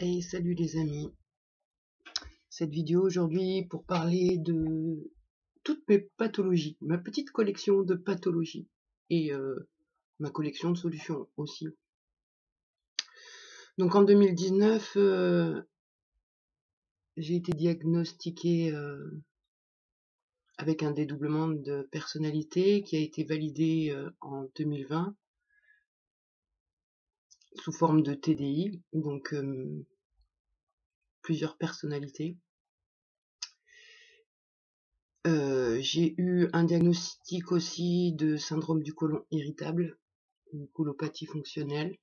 Et salut les amis, cette vidéo aujourd'hui pour parler de toutes mes pathologies, ma petite collection de pathologies et ma collection de solutions aussi. Donc en 2019, j'ai été diagnostiquée avec un dédoublement de personnalité qui a été validé en 2020 sous forme de TDI, donc plusieurs personnalités. J'ai eu un diagnostic aussi de syndrome du côlon irritable, une colopathie fonctionnelle.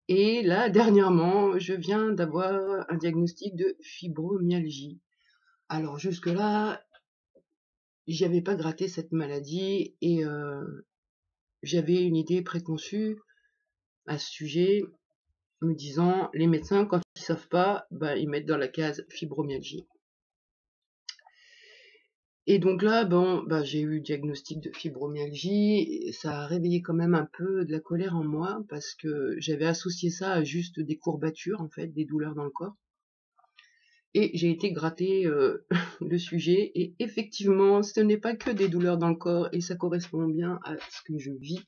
Et là, dernièrement, je viens d'avoir un diagnostic de fibromyalgie. Alors jusque-là, j'avais pas gratté cette maladie et j'avais une idée préconçue à ce sujet, me disant les médecins, quand ils savent pas, bah, ils mettent dans la case fibromyalgie. Et donc là, bon, bah, j'ai eu le diagnostic de fibromyalgie, et ça a réveillé quand même un peu de la colère en moi, parce que j'avais associé ça à juste des courbatures, en fait, des douleurs dans le corps. Et j'ai été gratter le sujet, et effectivement, ce n'est pas que des douleurs dans le corps, et ça correspond bien à ce que je vis.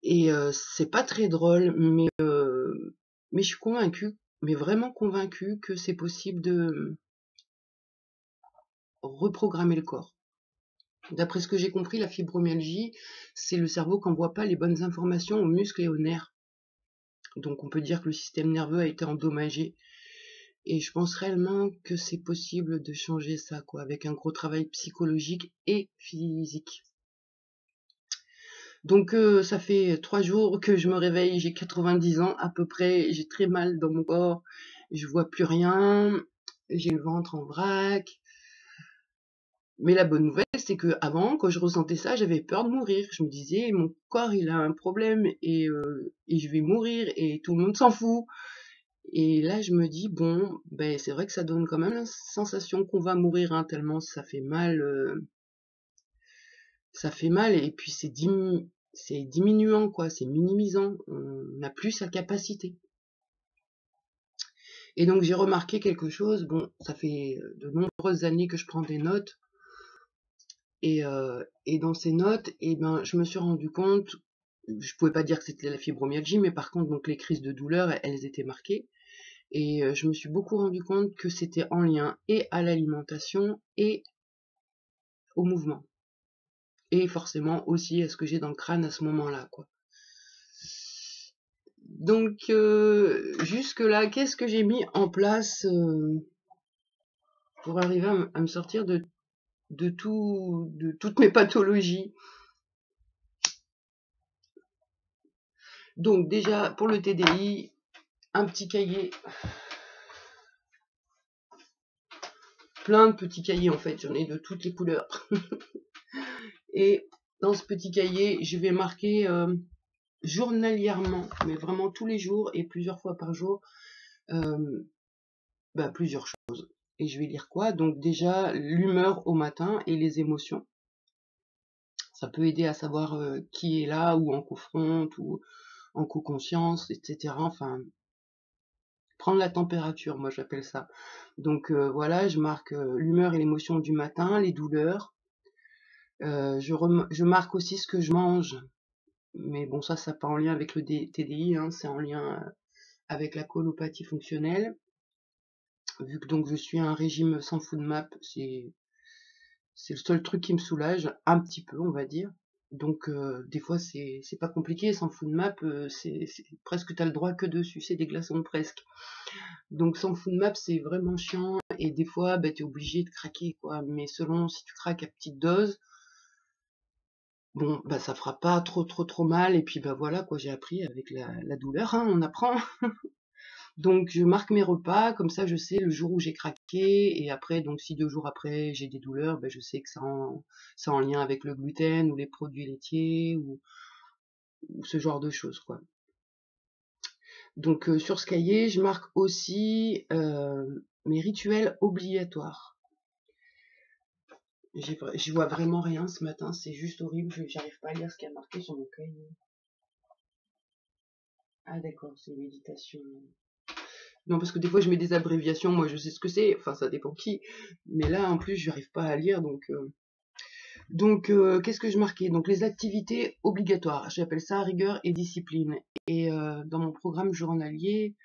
Et c'est pas très drôle, mais je suis convaincue, mais vraiment convaincue que c'est possible de reprogrammer le corps. D'après ce que j'ai compris, la fibromyalgie, c'est le cerveau qui n'envoie pas les bonnes informations aux muscles et aux nerfs. Donc on peut dire que le système nerveux a été endommagé. Et je pense réellement que c'est possible de changer ça, quoi, avec un gros travail psychologique et physique. Donc ça fait 3 jours que je me réveille, j'ai 90 ans à peu près, j'ai très mal dans mon corps, je vois plus rien, j'ai le ventre en vrac. Mais la bonne nouvelle, c'est que avant, quand je ressentais ça, j'avais peur de mourir. Je me disais, mon corps, il a un problème et je vais mourir et tout le monde s'en fout. Et là, je me dis, bon, ben c'est vrai que ça donne quand même la sensation qu'on va mourir, hein, tellement ça fait mal. Ça fait mal et puis c'est diminuant, quoi, c'est minimisant. On n'a plus sa capacité. Et donc j'ai remarqué quelque chose. Bon, ça fait de nombreuses années que je prends des notes. Et dans ces notes, eh ben, je me suis rendu compte, je pouvais pas dire que c'était la fibromyalgie, mais par contre, donc les crises de douleur, elles étaient marquées. Et je me suis beaucoup rendu compte que c'était en lien et à l'alimentation et au mouvement. Et forcément aussi à ce que j'ai dans le crâne à ce moment-là, quoi. Donc jusque-là, qu'est-ce que j'ai mis en place pour arriver à me sortir de toutes mes pathologies? Donc déjà, pour le TDI, un petit cahier, plein de petits cahiers en fait, j'en ai de toutes les couleurs. Et dans ce petit cahier, je vais marquer journalièrement, mais vraiment tous les jours et plusieurs fois par jour, plusieurs choses. Et je vais lire quoi? Donc déjà, l'humeur au matin et les émotions. Ça peut aider à savoir qui est là, ou en co-fronte, ou en co-conscience, etc. Enfin, prendre la température, moi j'appelle ça. Donc voilà, je marque l'humeur et l'émotion du matin, les douleurs. Je marque aussi ce que je mange. Mais bon, ça n'a pas en lien avec le TDI, hein, c'est en lien avec la colopathie fonctionnelle. Vu que donc je suis un régime sans food map, c'est le seul truc qui me soulage, un petit peu, on va dire. Donc des fois c'est pas compliqué, sans food map, c'est presque t'as le droit que de sucer des glaçons presque. Donc sans food map c'est vraiment chiant et des fois bah, t'es obligé de craquer, quoi. Mais selon si tu craques à petite dose, bon bah ça fera pas trop mal, et puis bah voilà, quoi, j'ai appris avec la douleur, hein, on apprend. Donc je marque mes repas, comme ça je sais le jour où j'ai craqué, et après, donc si 2 jours après j'ai des douleurs, ben je sais que c'est en lien avec le gluten ou les produits laitiers ou ce genre de choses, quoi. Donc sur ce cahier, je marque aussi mes rituels obligatoires. J'y vois vraiment rien ce matin, c'est juste horrible, j'arrive pas à lire ce qu'il y a marqué sur mon cahier. Ah d'accord, c'est méditation. Non, parce que des fois je mets des abréviations, moi je sais ce que c'est, enfin ça dépend qui. Mais là en plus j'arrive pas à lire, qu'est-ce que je marquais? Donc les activités obligatoires, j'appelle ça rigueur et discipline. Et dans mon programme journalier,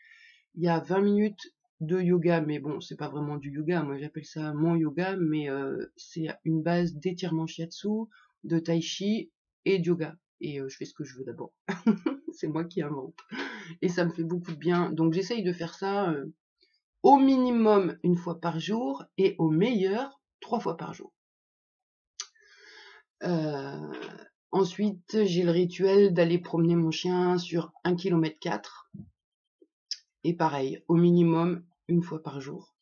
il y a 20 minutes de yoga, mais bon, c'est pas vraiment du yoga, moi j'appelle ça mon yoga, mais c'est une base d'étirement shiatsu, de tai chi et de yoga. Et je fais ce que je veux d'abord. C'est moi qui invente. Et ça me fait beaucoup de bien. Donc j'essaye de faire ça au minimum une fois par jour et au meilleur 3 fois par jour. Euh, Ensuite, j'ai le rituel d'aller promener mon chien sur 1,4 km. Et pareil, au minimum une fois par jour.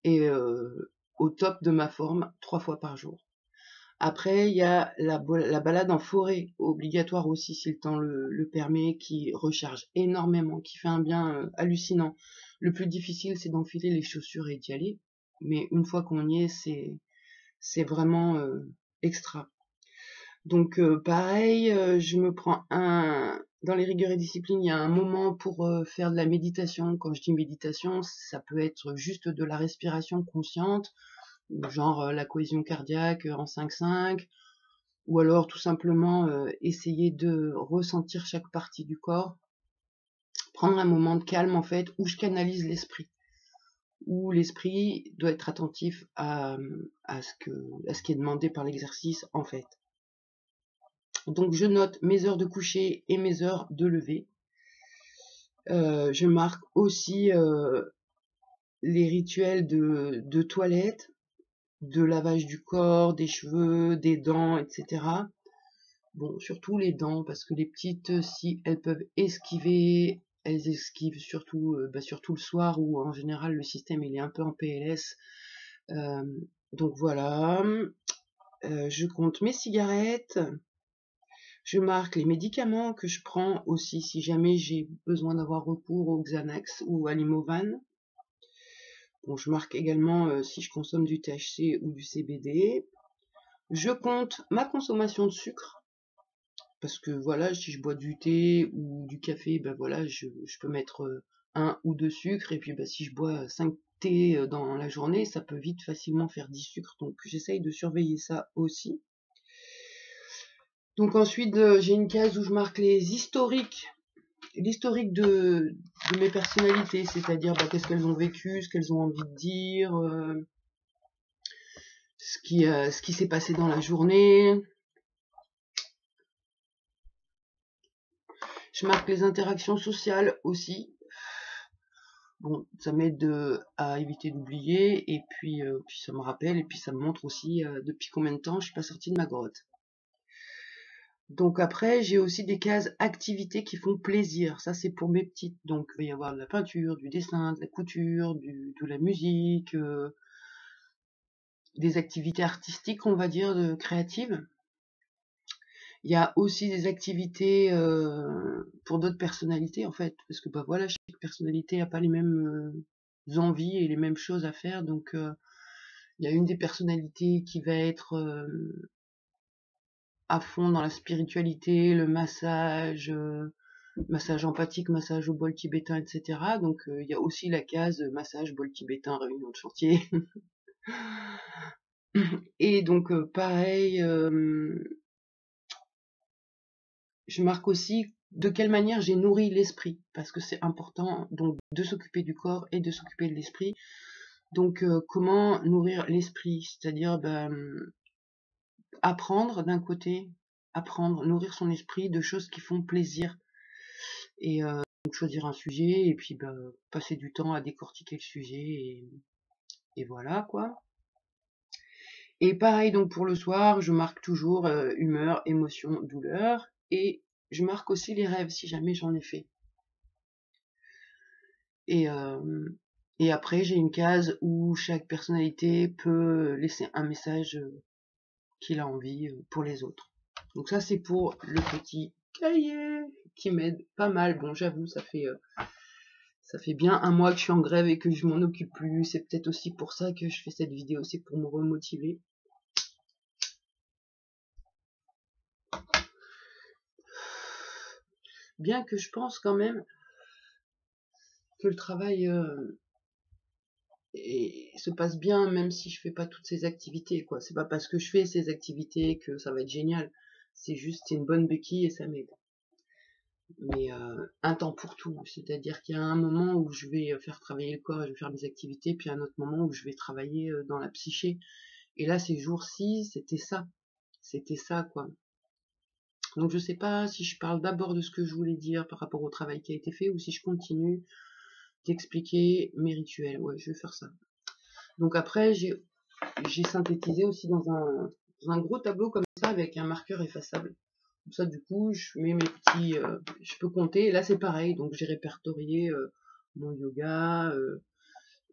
Et au top de ma forme, 3 fois par jour. Après, il y a la balade en forêt, obligatoire aussi si le temps le permet, qui recharge énormément, qui fait un bien hallucinant. Le plus difficile, c'est d'enfiler les chaussures et d'y aller. Mais une fois qu'on y est, c'est vraiment extra. Donc pareil, je me prends dans les rigueurs et disciplines, il y a un moment pour faire de la méditation. Quand je dis méditation, ça peut être juste de la respiration consciente, genre la cohésion cardiaque en 5-5, ou alors tout simplement essayer de ressentir chaque partie du corps, prendre un moment de calme en fait, où je canalise l'esprit, où l'esprit doit être attentif à ce qui est demandé par l'exercice en fait. Donc je note mes heures de coucher et mes heures de lever. Je marque aussi les rituels de toilette, de lavage du corps, des cheveux, des dents, etc. Bon, surtout les dents, parce que les petites, si elles peuvent esquiver, elles esquivent surtout le soir où en général le système il est un peu en PLS. Euh, donc voilà. Je compte mes cigarettes. Je marque les médicaments que je prends aussi si jamais j'ai besoin d'avoir recours au Xanax ou à l'Imovan. Bon, je marque également si je consomme du THC ou du CBD. Je compte ma consommation de sucre parce que voilà, si je bois du thé ou du café, ben voilà, je peux mettre 1 ou 2 sucres et puis ben, si je bois 5 thés dans la journée, ça peut vite facilement faire 10 sucres. Donc j'essaye de surveiller ça aussi. Donc ensuite, j'ai une case où je marque l'historique de mes personnalités, c'est-à-dire bah, qu'est-ce qu'elles ont vécu, ce qu'elles ont envie de dire, ce qui s'est passé dans la journée. Je marque les interactions sociales aussi. Bon, ça m'aide à éviter d'oublier, et puis ça me rappelle, et puis ça me montre aussi depuis combien de temps je suis pas sortie de ma grotte. Donc après, j'ai aussi des cases activités qui font plaisir. Ça, c'est pour mes petites. Donc, il va y avoir de la peinture, du dessin, de la couture, de la musique, des activités artistiques, on va dire, créatives. Il y a aussi des activités pour d'autres personnalités, en fait. Parce que, bah voilà, chaque personnalité n'a pas les mêmes envies et les mêmes choses à faire. Donc, il y a une des personnalités qui va être à fond dans la spiritualité, le massage, massage empathique, massage au bol tibétain, etc. Donc il y a aussi la case massage bol tibétain, réunion de chantier. Et donc pareil, je marque aussi de quelle manière j'ai nourri l'esprit, parce que c'est important donc de s'occuper du corps et de s'occuper de l'esprit. Donc comment nourrir l'esprit, c'est-à-dire apprendre d'un côté, nourrir son esprit de choses qui font plaisir. Et donc choisir un sujet et puis passer du temps à décortiquer le sujet et voilà quoi. Et pareil donc pour le soir, je marque toujours humeur, émotion, douleur et je marque aussi les rêves si jamais j'en ai fait. Et, et après j'ai une case où chaque personnalité peut laisser un message qu'il a envie pour les autres. Donc ça c'est pour le petit cahier qui m'aide pas mal. Bon j'avoue ça fait bien 1 mois que je suis en grève et que je m'en occupe plus. C'est peut-être aussi pour ça que je fais cette vidéo, c'est pour me remotiver. Bien que je pense quand même que le travail se passe bien, même si je fais pas toutes ces activités, quoi. C'est pas parce que je fais ces activités que ça va être génial. C'est juste, c'est une bonne béquille et ça m'aide. Mais un temps pour tout. C'est-à-dire qu'il y a un moment où je vais faire travailler le corps et je vais faire mes activités, puis un autre moment où je vais travailler dans la psyché. Et là, ces jours-ci, c'était ça. C'était ça, quoi. Donc je sais pas si je parle d'abord de ce que je voulais dire par rapport au travail qui a été fait ou si je continue d'expliquer mes rituels. Ouais, je vais faire ça. Donc après, j'ai synthétisé aussi dans un gros tableau comme ça avec un marqueur effaçable. Comme ça, du coup, je mets mes petits... je peux compter. Et là, c'est pareil. Donc j'ai répertorié mon yoga,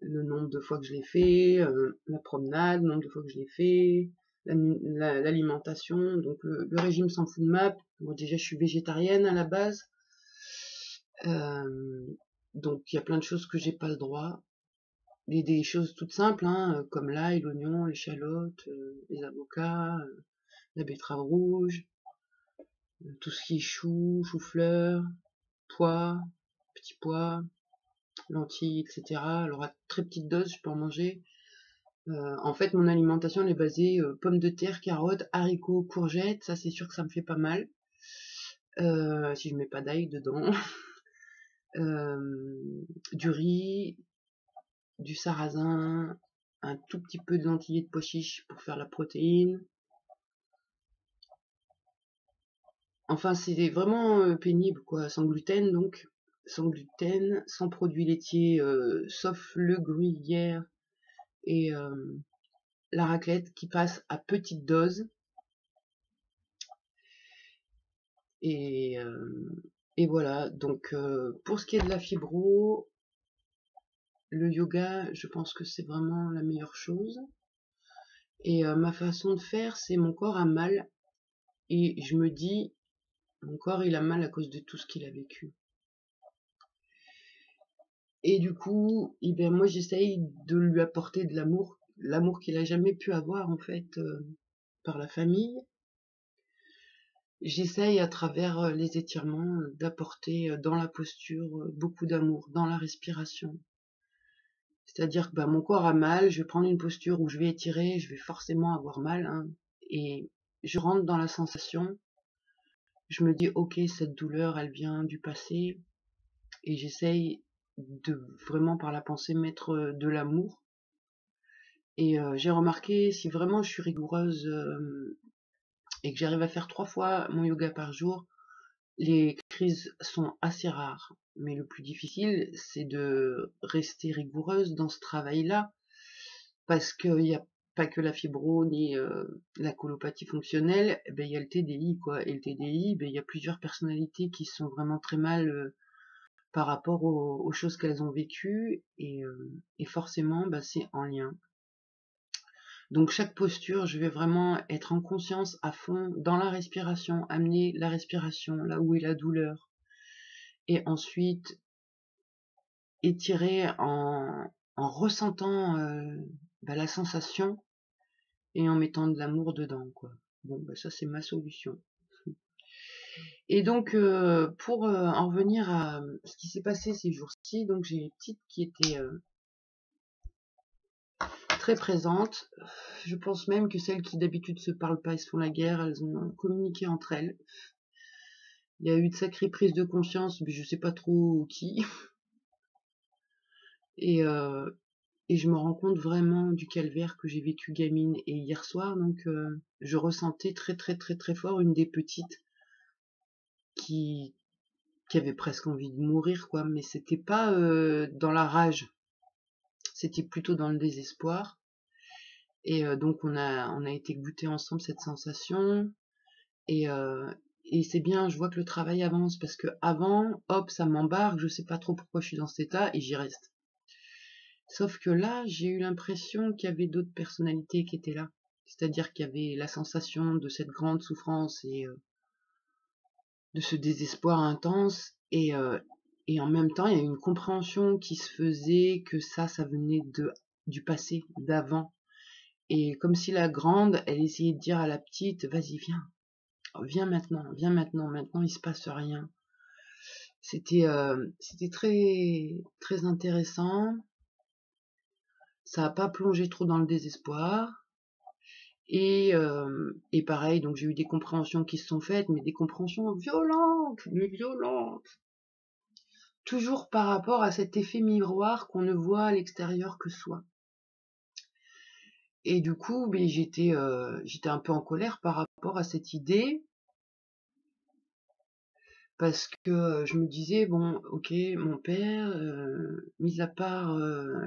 le nombre de fois que je l'ai fait, la promenade, le nombre de fois que je l'ai fait, l'alimentation, donc le régime sans food map. Moi déjà je suis végétarienne à la base, donc il y a plein de choses que j'ai pas le droit, et des choses toutes simples, hein, comme l'ail, l'oignon, l'échalote, les avocats, la betterave rouge, tout ce qui est chou, chou-fleur, pois, petits pois, lentilles, etc. Alors à très petite dose, je peux en manger. En fait, mon alimentation elle est basée pommes de terre, carottes, haricots, courgettes. Ça, c'est sûr que ça me fait pas mal. Si je mets pas d'ail dedans. Du riz, du sarrasin, un tout petit peu de lentilles et de pois chiches pour faire la protéine. Enfin, c'est vraiment pénible, quoi. Sans gluten, donc. Sans gluten, sans produits laitiers, sauf le gruyère et la raclette qui passe à petite dose. Et, et voilà, donc pour ce qui est de la fibro, le yoga, je pense que c'est vraiment la meilleure chose. Et ma façon de faire, c'est mon corps a mal. Et je me dis, mon corps il a mal à cause de tout ce qu'il a vécu. Et du coup, eh bien, moi j'essaye de lui apporter de l'amour qu'il a jamais pu avoir en fait par la famille. J'essaye à travers les étirements d'apporter dans la posture beaucoup d'amour, dans la respiration. C'est-à-dire que bah, mon corps a mal, je vais prendre une posture où je vais étirer, je vais forcément avoir mal, hein, et je rentre dans la sensation, je me dis ok, cette douleur elle vient du passé, et j'essaye de vraiment par la pensée mettre de l'amour. Et j'ai remarqué, si vraiment je suis rigoureuse et que j'arrive à faire 3 fois mon yoga par jour, les crises sont assez rares. Mais le plus difficile, c'est de rester rigoureuse dans ce travail-là, parce qu'il n'y a pas que la fibro ni la colopathie fonctionnelle, ben, il y a le TDI, quoi. Et le TDI, ben, il y a plusieurs personnalités qui sont vraiment très mal par rapport aux choses qu'elles ont vécues, et forcément, ben, c'est en lien. Donc chaque posture, je vais vraiment être en conscience à fond dans la respiration, amener la respiration là où est la douleur, et ensuite étirer en ressentant la sensation et en mettant de l'amour dedans, quoi. Bon, bah ça c'est ma solution. Et donc pour en revenir à ce qui s'est passé ces jours-ci, donc j'ai une petite qui était très présente. Je pense même que celles qui d'habitude se parlent pas et se font la guerre, elles ont communiqué entre elles. Il y a eu de sacrées prises de conscience, mais je sais pas trop qui. Et, et je me rends compte vraiment du calvaire que j'ai vécu gamine. Et hier soir, donc, je ressentais très très très très fort une des petites qui, qui avait presque envie de mourir, quoi. Mais c'était pas dans la rage, c'était plutôt dans le désespoir. Et donc on a été goûter ensemble cette sensation. Et, et c'est bien, je vois que le travail avance parce que avant, hop, ça m'embarque, je sais pas trop pourquoi je suis dans cet état et j'y reste. Sauf que là, j'ai eu l'impression qu'il y avait d'autres personnalités qui étaient là. C'est-à-dire qu'il y avait la sensation de cette grande souffrance et de ce désespoir intense. Et en même temps, il y a une compréhension qui se faisait que ça venait du passé, d'avant. Et comme si la grande, elle essayait de dire à la petite, vas-y, viens, viens maintenant, maintenant il se passe rien. C'était très intéressant. Ça n'a pas plongé trop dans le désespoir. Et pareil, donc j'ai eu des compréhensions qui se sont faites, mais des compréhensions violentes, mais violentes. Toujours par rapport à cet effet miroir qu'on ne voit à l'extérieur que soi. Et du coup, ben, j'étais un peu en colère par rapport à cette idée, parce que je me disais, bon, ok, mon père, mis à part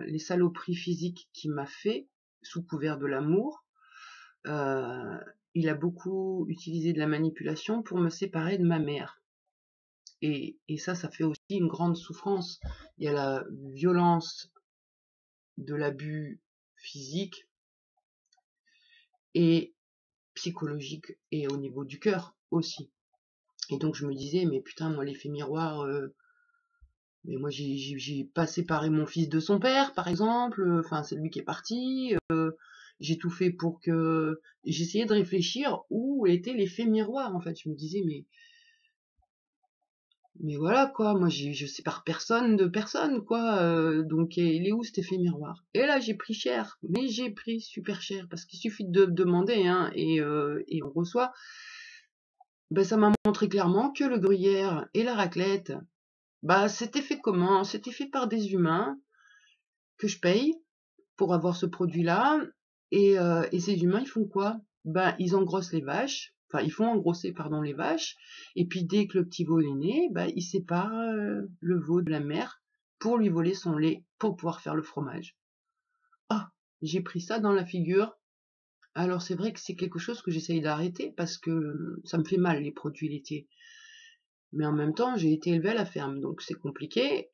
les saloperies physiques qu'il m'a fait, sous couvert de l'amour, euh, il a beaucoup utilisé de la manipulation pour me séparer de ma mère. Et ça fait aussi une grande souffrance. Il y a la violence de l'abus physique et psychologique et au niveau du cœur aussi. Et donc je me disais, mais putain, moi l'effet miroir, mais moi j'ai pas séparé mon fils de son père, par exemple, enfin c'est lui qui est parti, j'ai tout fait pour que... J'essayais de réfléchir où était l'effet miroir en fait. Je me disais, mais voilà quoi, moi je sépare personne de personne quoi, donc il est où cet effet miroir? Et là j'ai pris cher, mais j'ai pris super cher, parce qu'il suffit de demander, hein, et on reçoit. Ben, ça m'a montré clairement que le gruyère et la raclette, bah c'était fait comment? C'était fait par des humains que je paye pour avoir ce produit-là, et ces humains ils font quoi? Ben ils engrossent les vaches, enfin ils font engrosser pardon les vaches, et puis dès que le petit veau est né, ben ils séparent le veau de la mère pour lui voler son lait pour pouvoir faire le fromage. Ah, j'ai pris ça dans la figure. Alors c'est vrai que c'est quelque chose que j'essaye d'arrêter parce que ça me fait mal les produits laitiers. Mais en même temps, j'ai été élevée à la ferme, donc c'est compliqué.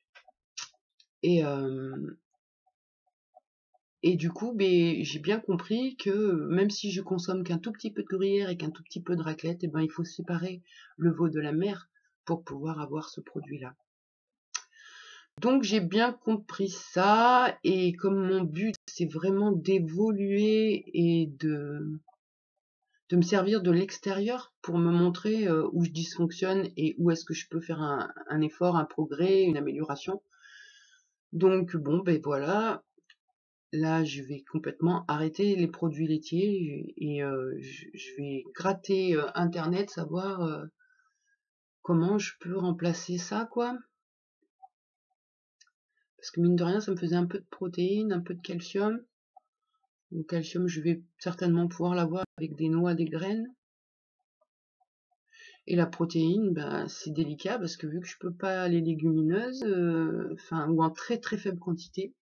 Et, et du coup, ben, j'ai bien compris que même si je consomme qu'un tout petit peu de gruyère et qu'un tout petit peu de raclette, eh ben, il faut séparer le veau de la mère pour pouvoir avoir ce produit-là. Donc j'ai bien compris ça, et comme mon but c'est vraiment d'évoluer et de me servir de l'extérieur pour me montrer où je dysfonctionne et où est-ce que je peux faire un effort, un progrès, une amélioration. Donc bon, ben voilà, là je vais complètement arrêter les produits laitiers, et je vais gratter internet, savoir comment je peux remplacer ça, quoi. Parce que mine de rien, ça me faisait un peu de protéines, un peu de calcium. Le calcium, je vais certainement pouvoir l'avoir avec des noix, des graines. Et la protéine, ben, c'est délicat parce que vu que je peux pas les légumineuses, enfin, ou en très très faible quantité.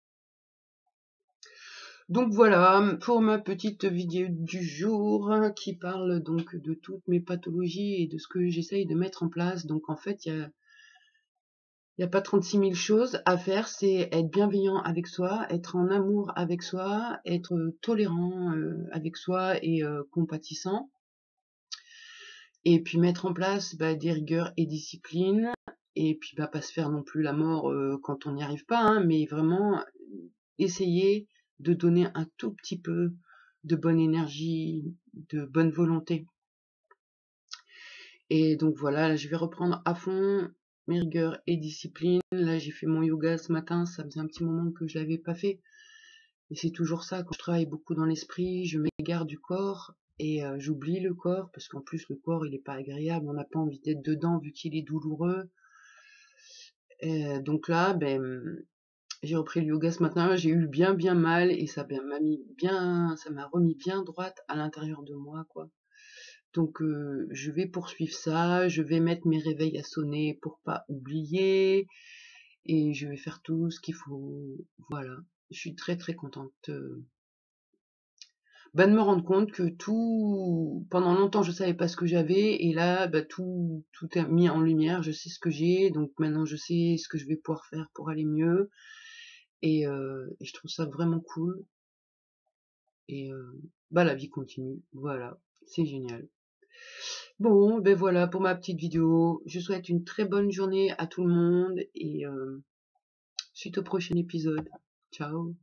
Donc voilà, pour ma petite vidéo du jour, qui parle donc de toutes mes pathologies et de ce que j'essaye de mettre en place. Donc en fait, il y a pas 36 000 choses à faire, c'est être bienveillant avec soi, être en amour avec soi, être tolérant avec soi et compatissant. Et puis mettre en place des rigueurs et disciplines, et puis pas se faire non plus la mort quand on n'y arrive pas, hein, mais vraiment essayer de donner un tout petit peu de bonne énergie, de bonne volonté. Et donc voilà, là, je vais reprendre à fond mes rigueurs et disciplines. Là j'ai fait mon yoga ce matin, ça faisait un petit moment que je l'avais pas fait. Et c'est toujours ça, quand je travaille beaucoup dans l'esprit, je m'égare du corps, et j'oublie le corps, parce qu'en plus le corps il est pas agréable, on n'a pas envie d'être dedans vu qu'il est douloureux. Donc là, ben, j'ai repris le yoga ce matin, j'ai eu bien mal, et ça m'a mis bien, ça m'a remis bien droite à l'intérieur de moi, quoi. Donc je vais poursuivre ça, je vais mettre mes réveils à sonner pour pas oublier, et je vais faire tout ce qu'il faut. Voilà, je suis très très contente de me rendre compte que tout, pendant longtemps je savais pas ce que j'avais, et là tout est mis en lumière, je sais ce que j'ai, donc maintenant je sais ce que je vais pouvoir faire pour aller mieux, et je trouve ça vraiment cool, et la vie continue, voilà, c'est génial. Bon, ben voilà pour ma petite vidéo, je souhaite une très bonne journée à tout le monde, et suite au prochain épisode. Ciao.